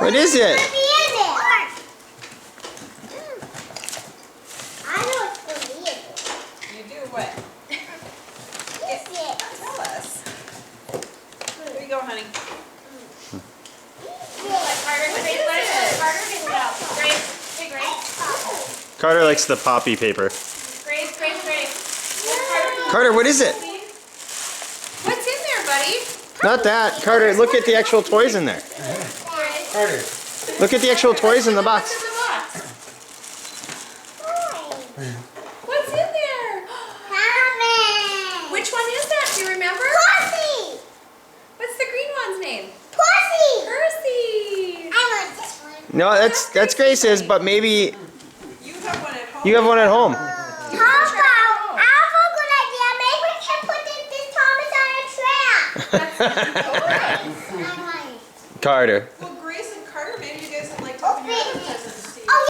What is it? What is it? I know what's going to be in it. You do what? What's it? Tell us. Here you go, honey. Carter, get it out. Grace, hey Grace. Carter likes the poppy paper. Grace. Carter, what is it? What's in there, buddy? Not that. Carter, look at the actual toys in there. Carter. Look at the actual toys in the box. What's in the box? What's in there? Ramen. Which one is that? Do you remember? Pussy. What's the green one's name? Pussy. Percy. I want this one. No, that's Grace's, but maybe You have one at home. you have one at home. How about, I have a good idea. Maybe we can put this Thomas on a trap. Carter. Well, Grace and Carter, maybe you guys would like to open your other